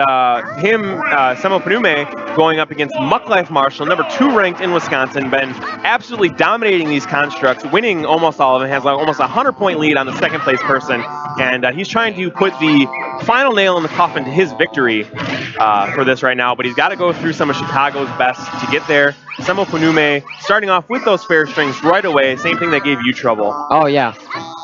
Semoponume going up against Muck Life Marshall, number 2 ranked in Wisconsin, been absolutely dominating these constructs, winning almost all of them, has like almost a 100-point lead on the second place person, and he's trying to put the final nail in the coffin to his victory for this right now, but he's got to go through some of Chicago's best to get there. Semoponume starting off with those fair strings right away, same thing that gave you trouble. Oh, yeah.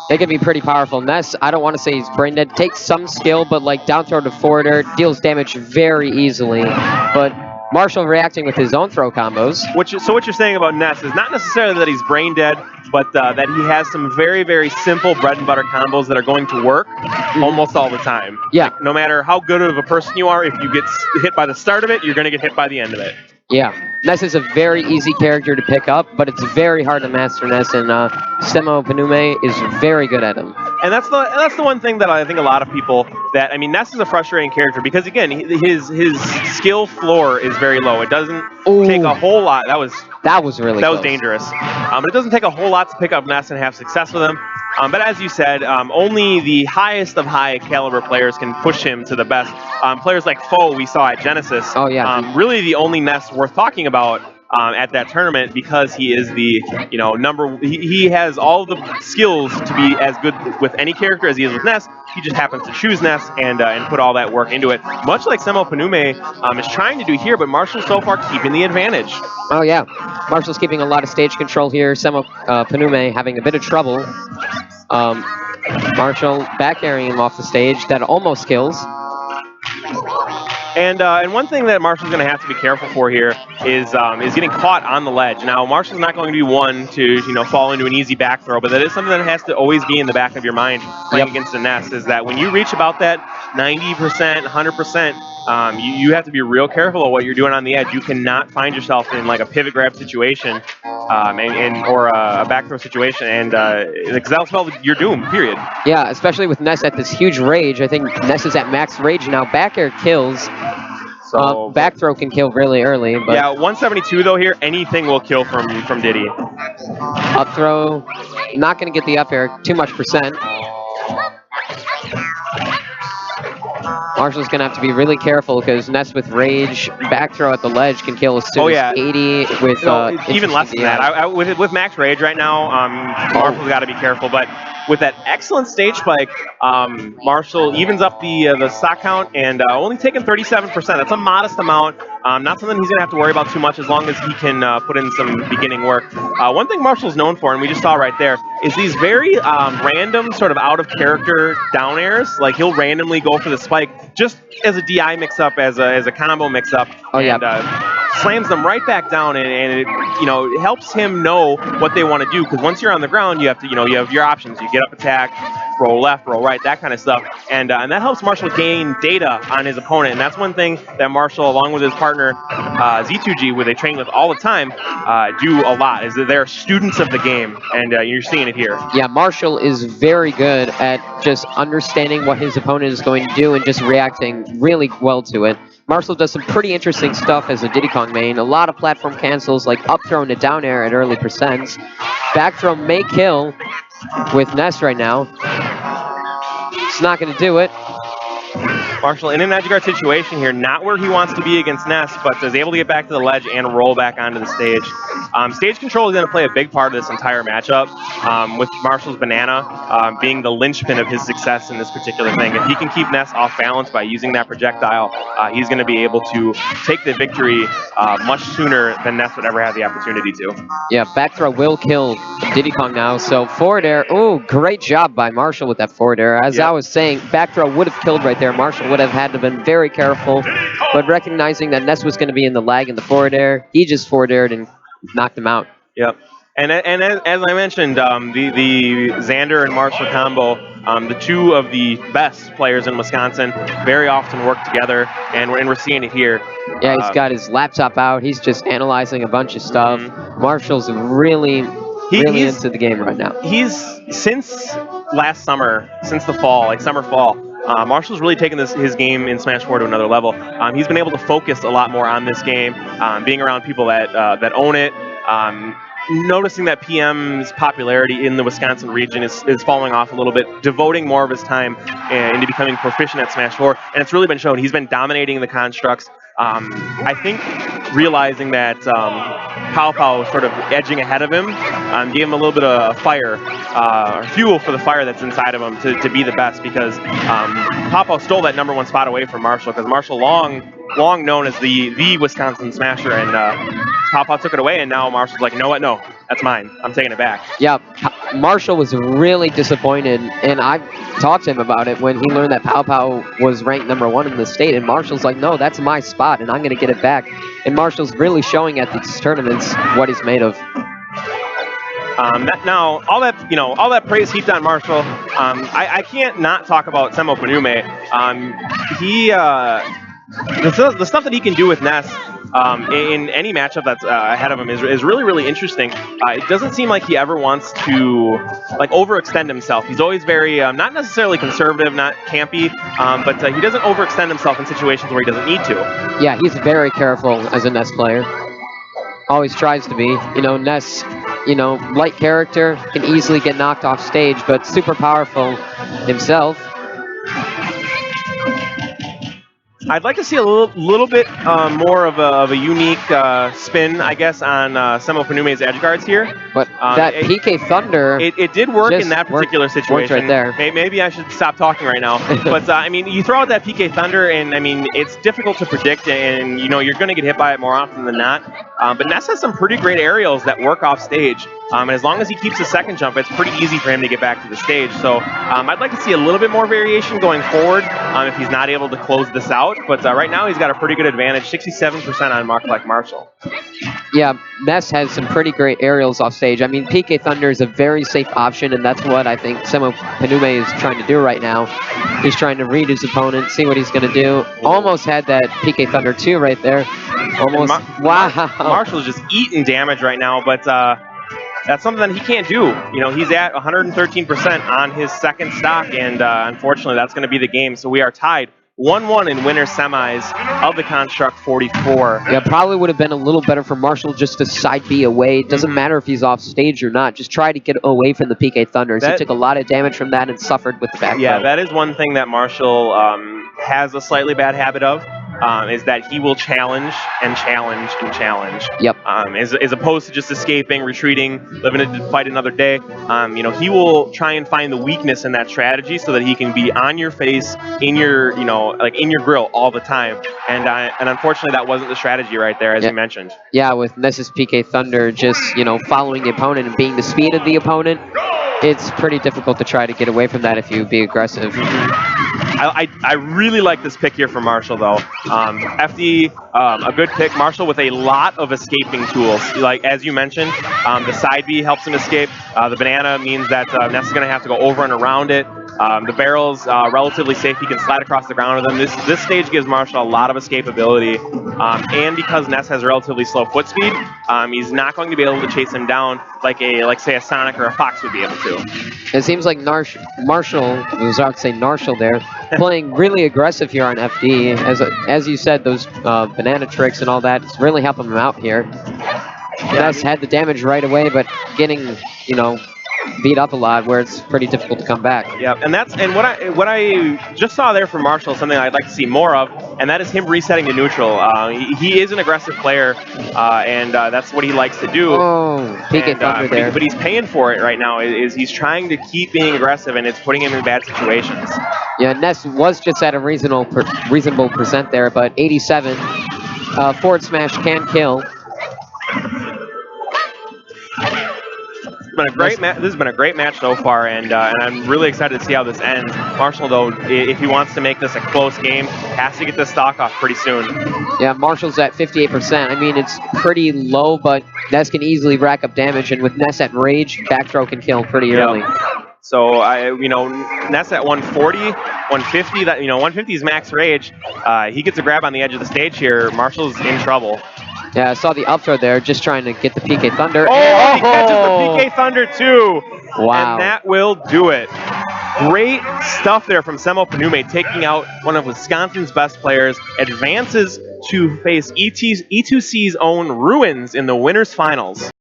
It can be pretty powerful. Ness, I don't want to say he's brain dead. Takes some skill, but like down throw to forward air, deals damage very easily. But Marshall reacting with his own throw combos. So what you're saying about Ness is not necessarily that he's brain dead, but that he has some very, very simple bread and butter combos that are going to work almost all the time. Yeah. Like, no matter how good of a person you are, if you get hit by the start of it, you're going to get hit by the end of it. Yeah, Ness is a very easy character to pick up, but it's very hard to master Ness, and Semoponume is very good at him. And that's the one thing that I think a lot of people Ness is a frustrating character because again his skill floor is very low. It doesn't take a whole lot. That was close. Dangerous. It doesn't take a whole lot to pick up Ness and have success with him. But as you said, only the highest of high caliber players can push him to the best. Players like Foe we saw at Genesis. Oh yeah. Really the only Ness worth talking about at that tournament because he is the he has all the skills to be as good with any character as he is with Ness. He just happens to choose Ness and put all that work into it, much like Semoponume is trying to do here, but Marshall's so far keeping the advantage. Oh yeah, Marshall's keeping a lot of stage control here. Semoponume having a bit of trouble. Marshall back airing him off the stage. That almost kills. And one thing that Marshall's going to have to be careful for here is getting caught on the ledge. Now, Marshall's not going to be one to fall into an easy back throw, but that is something that has to always be in the back of your mind playing against the Ness, is that when you reach about that 90%, 100%, you have to be real careful of what you're doing on the edge. You cannot find yourself in like a pivot grab situation or a back throw situation, and because that'll spell your doom, period. Yeah, especially with Ness at this huge rage. I think Ness is at max rage now. Back air kills. So back throw can kill really early. But yeah, 172 though here, anything will kill from Diddy. Up throw, not going to get the up air, too much percent. Marshall's going to have to be really careful because Ness with rage, back throw at the ledge can kill as soon as 80 with... even less than that. With max rage right now, Marshall's got to be careful, but with that excellent stage spike, Marshall evens up the stock count and only taking 37%. That's a modest amount. Not something he's going to have to worry about too much as long as he can put in some beginning work. One thing Marshall's known for, and we just saw right there, is these very random sort of out-of-character down airs. Like he'll randomly go for the spike just as a DI mix-up, as a combo mix-up. Oh, yeah. And slams them right back down, and it helps him know what they want to do, because once you're on the ground, you have to, you have your options. You get up attack, roll left, roll right, that kind of stuff. And that helps Marshall gain data on his opponent. And that's one thing that Marshall, along with his partner, Z2G, where they train with all the time, do a lot, is that they're students of the game. And you're seeing it here. Yeah, Marshall is very good at just understanding what his opponent is going to do and just reacting really well to it. Marshall does some pretty interesting stuff as a Diddy Kong main. A lot of platform cancels, like up throw into down air at early percents. Back throw may kill with Ness right now. It's not going to do it. Marshall in an edge guard situation here, not where he wants to be against Ness, but is able to get back to the ledge and roll back onto the stage. Stage control is going to play a big part of this entire matchup, with Marshall's banana being the linchpin of his success in this particular thing. If he can keep Ness off balance by using that projectile, he's going to be able to take the victory much sooner than Ness would ever have the opportunity to. Yeah, back throw will kill Diddy Kong now. So forward air, oh, great job by Marshall with that forward air. As I was saying, back throw would have killed right there. Marshall would have had to have been very careful, but recognizing that Ness was going to be in the lag in the forward air, he just forward aired and knocked him out. Yep. And as I mentioned, the Xander and Marshall combo, the two of the best players in Wisconsin, very often work together, and we're seeing it here. Yeah, he's got his laptop out. He's just analyzing a bunch of stuff. Marshall's really into the game right now. He's, since last summer, since the fall, like summer-fall, Marshall's really taken his game in Smash4 to another level. He's been able to focus a lot more on this game, being around people that own it, noticing that PM's popularity in the Wisconsin region is falling off a little bit, devoting more of his time into becoming proficient at Smash4, and it's really been shown. He's been dominating the constructs. I think realizing that Pow Pow sort of edging ahead of him gave him a little bit of fire, or fuel for the fire that's inside of him to be the best, because Pow Pow stole that #1 spot away from Marshall, because Marshall long known as the Wisconsin Smasher, and Pow Pow took it away, and now Marshall's like, you know what, no, that's mine. I'm taking it back. Yeah, Marshall was really disappointed, and I talked to him about it when he learned that Pow Pow was ranked #1 in the state, and Marshall's like, no, that's my spot, and I'm going to get it back. And Marshall's really showing at these tournaments what he's made of. Now, all that praise heaped on Marshall, I can't not talk about Semoponume. The stuff that he can do with Ness in any matchup that's ahead of him is really, really interesting. It doesn't seem like he ever wants to overextend himself. He's always very not necessarily conservative, not campy, but he doesn't overextend himself in situations where he doesn't need to. Yeah, he's very careful as a Ness player. Always tries to be. Ness, light character, can easily get knocked off stage, but super powerful himself. I'd like to see a little bit more of a unique spin, I guess, on Semoponume's edge guards here. But that PK Thunder, it did work in that particular situation. Right there. Maybe I should stop talking right now. But I mean, you throw out that PK Thunder, and I mean, it's difficult to predict, and you're going to get hit by it more often than not. But Ness has some pretty great aerials that work off stage. And as long as he keeps the second jump, it's pretty easy for him to get back to the stage. So I'd like to see a little bit more variation going forward if he's not able to close this out. But right now he's got a pretty good advantage, 67% on Mark like Marshall. Yeah, Ness has some pretty great aerials off stage. I mean, PK Thunder is a very safe option, and that's what I think Semoponume is trying to do right now. He's trying to read his opponent, see what he's going to do. Almost had that PK Thunder 2 right there. Almost. Wow. Marshall's just eating damage right now, but that's something that he can't do. He's at 113% on his second stock, and unfortunately, that's going to be the game. So we are tied 1-1 in winner's semis of the Construct 44. Yeah, probably would have been a little better for Marshall just to side B away. It doesn't matter if he's off stage or not. Just try to get away from the PK Thunders. He took a lot of damage from that and suffered with the back Yeah, throw. that is one thing that Marshall has a slightly bad habit of. Is that he will challenge and challenge and challenge. Yep. As opposed to just escaping, retreating, living to fight another day. He will try and find the weakness in that strategy so that he can be on your face, in your, in your grill all the time. And unfortunately, that wasn't the strategy right there, as you mentioned. Yeah, with Ness's PK Thunder just, following the opponent and being the speed of the opponent, it's pretty difficult to try to get away from that if you be aggressive. I really like this pick here for Marshall, though. FD, a good pick. Marshall with a lot of escaping tools. Like, as you mentioned, the side B helps him escape. The banana means that Ness is going to have to go over and around it. The barrel's relatively safe. He can slide across the ground with them. This stage gives Marshall a lot of escapability. And because Ness has relatively slow foot speed, he's not going to be able to chase him down like say a Sonic or a Fox would be able to. It seems like Marshall, I was about to say Narshall there, playing really aggressive here on FD. As you said, those banana tricks and all that, it's really helping him out here. Ness had the damage right away, but getting, beat up a lot where it's pretty difficult to come back. Yeah, and what I just saw there from Marshall is something I'd like to see more of, and that is him resetting to neutral. He is an aggressive player, and that's what he likes to do. Oh, PK Thunder there. But he's paying for it right now. Is he's trying to keep being aggressive, and it's putting him in bad situations. Yeah, Ness was just at a reasonable percent there, but 87. Forward smash can kill. This has been a great match so far, and I'm really excited to see how this ends. Marshall, though, if he wants to make this a close game, has to get this stock off pretty soon. Yeah, Marshall's at 58%. I mean, it's pretty low, but Ness can easily rack up damage, and with Ness at rage, back throw can kill pretty early. So Ness at 140, 150. 150 is max rage. He gets a grab on the edge of the stage here. Marshall's in trouble. Yeah, I saw the up throw there, just trying to get the PK Thunder. He catches the PK Thunder too. Wow. And that will do it. Great stuff there from Semoponume, taking out one of Wisconsin's best players, advances to face E2C's own Ruins in the winners finals.